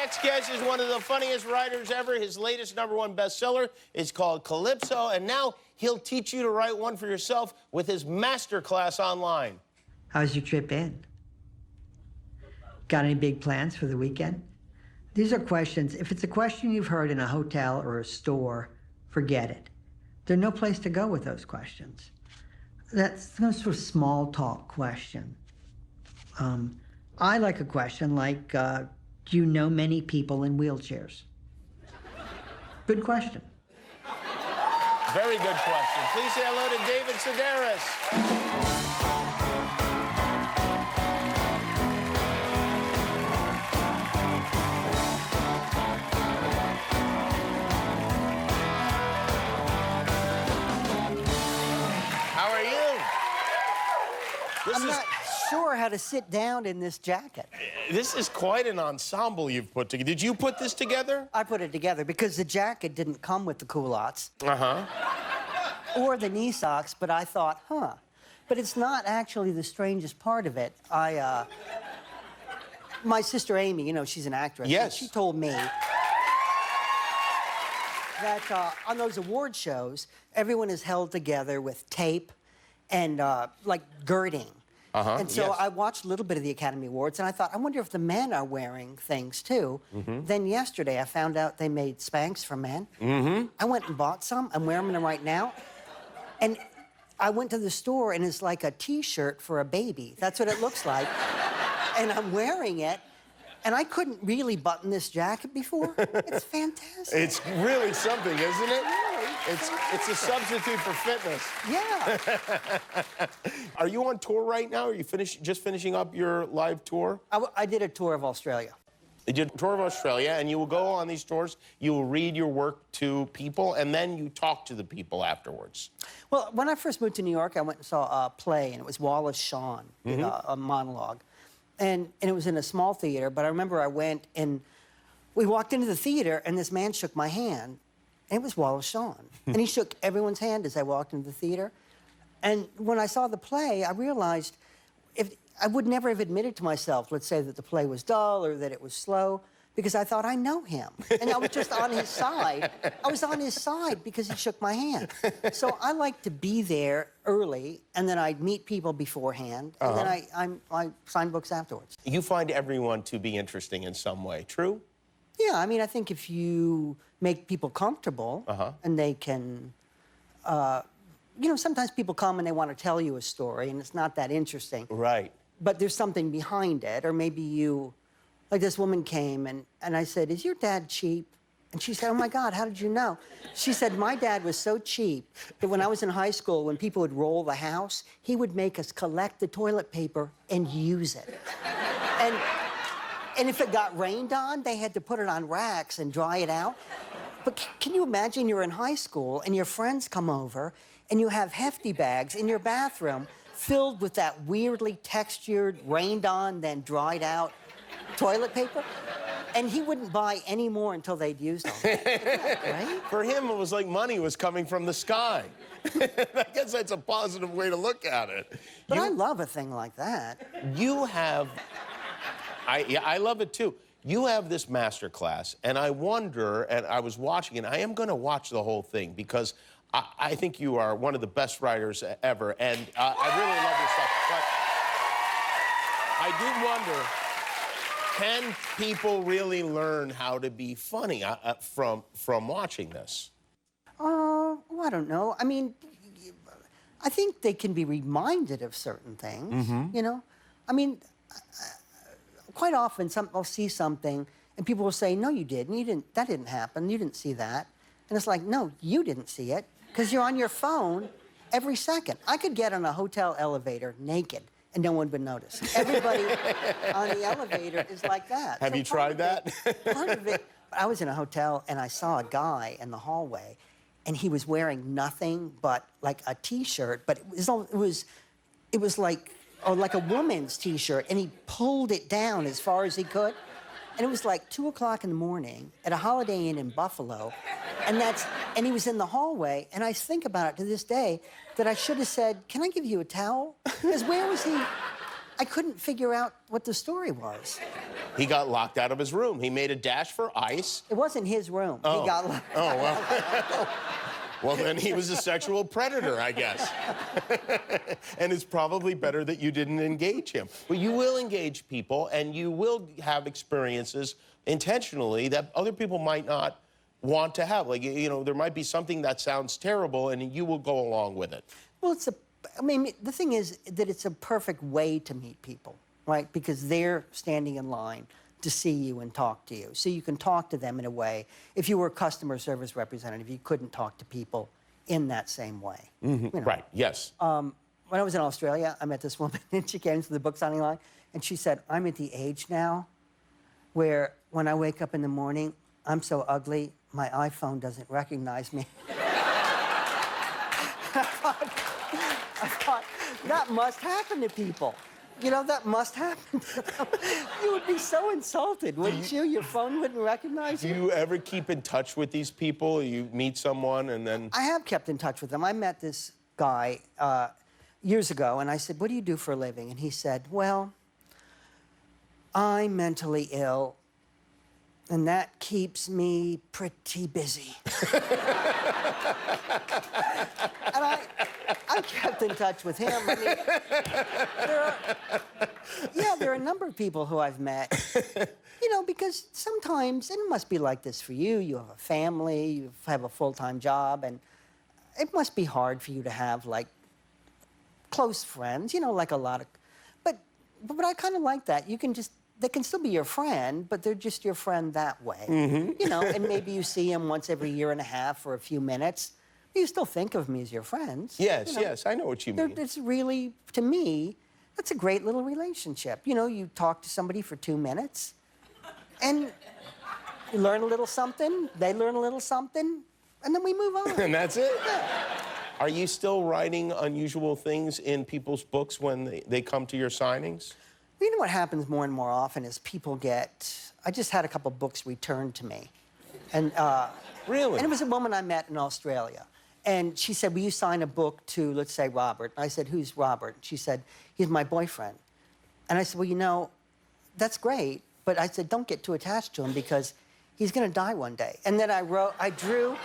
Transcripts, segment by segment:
next guest is one of the funniest writers ever. His latest #1 bestseller is called Calypso, and now he'll teach you to write one for yourself with his MasterClass online. How's your trip in? Got any big plans for the weekend? These are questions. If it's a question you've heard in a hotel or a store, forget it. There's no place to go with those questions. That's some sort of small talk question. I like a question like, do you know many people in wheelchairs? Good question. Very good question. Please say hello to David Sedaris. How are you? I'm not sure how to sit down in this jacket. This is quite an ensemble you've put together. Did you put this together? I put it together because the jacket didn't come with the culottes. Uh-huh. Or the knee socks, but I thought, But it's not actually the strangest part of it. My sister Amy, you know, she's an actress. Yes. She told me that on those award shows, everyone is held together with tape and like girding. And so yes. I watched a little bit of the Academy Awards, and I thought, I wonder if the men are wearing things, too. Then yesterday, I found out they made Spanx for men. I went and bought some. I'm wearing them right now. And I went to the store, and it's like a T-shirt for a baby. That's what it looks like. And I'm wearing it, and I couldn't really button this jacket before. It's fantastic. It's really something, isn't it? Really? It's a substitute for fitness. Yeah. Are you on tour right now? Are you just finishing up your live tour? I did a tour of Australia. You did a tour of Australia, and you will go on these tours, you will read your work to people, and then you talk to the people afterwards. Well, when I first moved to New York, I went and saw a play, and it was Wallace Shawn, a monologue. And it was in a small theater, but I remember I went, and we walked into the theater, and this man shook my hand, and it was Wallace Shawn. And he shook everyone's hand as I walked into the theater. And when I saw the play, I realized I would never have admitted to myself, let's say, that the play was dull or that it was slow, because I thought I know him. And I was just on his side. I was on his side because he shook my hand. So I like to be there early, and then I'd meet people beforehand, and then I sign books afterwards. You find everyone to be interesting in some way, true? Yeah, I mean, I think if you make people comfortable and they can, you know, sometimes people come and they want to tell you a story, and it's not that interesting. Right. But there's something behind it, or maybe you... Like this woman came, and I said, is your dad cheap? And she said, oh, my God, how did you know? She said, my dad was so cheap that when I was in high school, when people would roll the house, he would make us collect the toilet paper and use it. And if it got rained on, they had to put it on racks and dry it out. But can you imagine you're in high school, and your friends come over, and you have hefty bags in your bathroom filled with that weirdly textured, rained on, then dried out toilet paper, and he wouldn't buy any more until they'd used them. Right? For him, it was like money was coming from the sky. I guess that's a positive way to look at it. But I love a thing like that. You have... I love it, too. You have this MasterClass, and I wonder, and I was watching, and I am going to watch the whole thing, because I think you are one of the best writers ever, and I really love your stuff. But I do wonder... Can people really learn how to be funny from watching this? Well, I don't know. I mean, I think they can be reminded of certain things, you know? I mean, quite often I'll see something and people will say, no, you didn't. That didn't happen. You didn't see that. And it's like, no, you didn't see it because you're on your phone every second. I could get on a hotel elevator naked and no one would notice. Everybody on the elevator is like that. Have you tried that? Part of it, I was in a hotel and I saw a guy in the hallway and he was wearing nothing but like a T-shirt, but it was like a woman's T-shirt, and he pulled it down as far as he could. And it was like 2 o'clock in the morning at a Holiday Inn in Buffalo. And he was in the hallway, and I think about it to this day that I should have said, can I give you a towel? Because where was he? I couldn't figure out what the story was. He got locked out of his room. He made a dash for ice. It wasn't his room. Oh. He got locked Oh, well. Well, then he was a sexual predator, I guess. And it's probably better that you didn't engage him. But you will engage people, and you will have experiences intentionally that other people might not want to have. Like, you know, there might be something that sounds terrible, and you will go along with it. Well, I mean, the thing is that it's a perfect way to meet people, right? Because they're standing in line to see you and talk to you. So you can talk to them in a way. If you were a customer service representative, you couldn't talk to people in that same way. Mm-hmm. You know? Right, yes. When I was in Australia, I met this woman, and she came to the book signing line, and she said, I'm at the age now where when I wake up in the morning, I'm so ugly, my iPhone doesn't recognize me. I thought, that must happen to people. You know, that must happen to them. You would be so insulted, wouldn't you? Your phone wouldn't recognize you. Do you ever keep in touch with these people? You meet someone and then... I have kept in touch with them. I met this guy years ago, and I said, what do you do for a living? And he said, well, I'm mentally ill, and that keeps me pretty busy. And I kept in touch with him. I mean, there are a number of people who I've met, you know, because sometimes, and it must be like this for you, you have a family, you have a full-time job, and it must be hard for you to have, like, close friends, you know, like a lot of, but I kind of like that. You can just, they can still be your friend, but they're just your friend that way. Mm-hmm. You know, and maybe you see them once every year and a half for a few minutes. You still think of me as your friends. Yes, you know? yes, I know what you mean. It's really, to me, that's a great little relationship. You know, you talk to somebody for 2 minutes, and you learn a little something, they learn a little something, and then we move on. And that's it? Yeah. Are you still writing unusual things in people's books when they come to your signings? You know what happens more and more often is people get... I just had a couple books returned to me. And, really? And it was a woman I met in Australia. And she said, will you sign a book to, let's say, Robert? And I said, who's Robert? She said, he's my boyfriend. And I said, well, you know, that's great. But I said, don't get too attached to him because he's going to die one day. And then I drew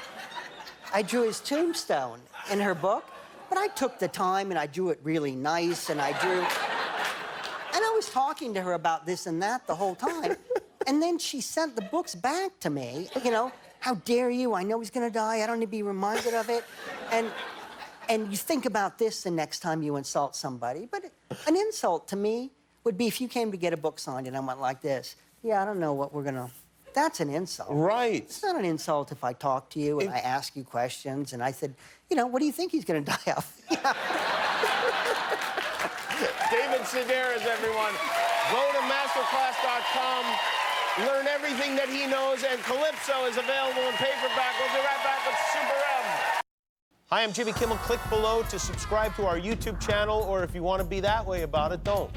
his tombstone in her book. But I took the time and I drew it really nice. And I was talking to her about this and that the whole time. And then she sent the books back to me, you know, how dare you? I know he's going to die. I don't need to be reminded of it. And you think about this the next time you insult somebody. But an insult to me would be if you came to get a book signed and I went like this. Yeah, I don't know what we're going to... That's an insult. Right. It's not an insult if I talk to you and I ask you questions and I said, you know, what do you think he's going to die of? David Sedaris, everyone. Go to masterclass.com. Learn everything that he knows, and Calypso is available in paperback. We'll be right back with Super M. Hi, I'm Jimmy Kimmel. Click below to subscribe to our YouTube channel, or if you want to be that way about it, don't.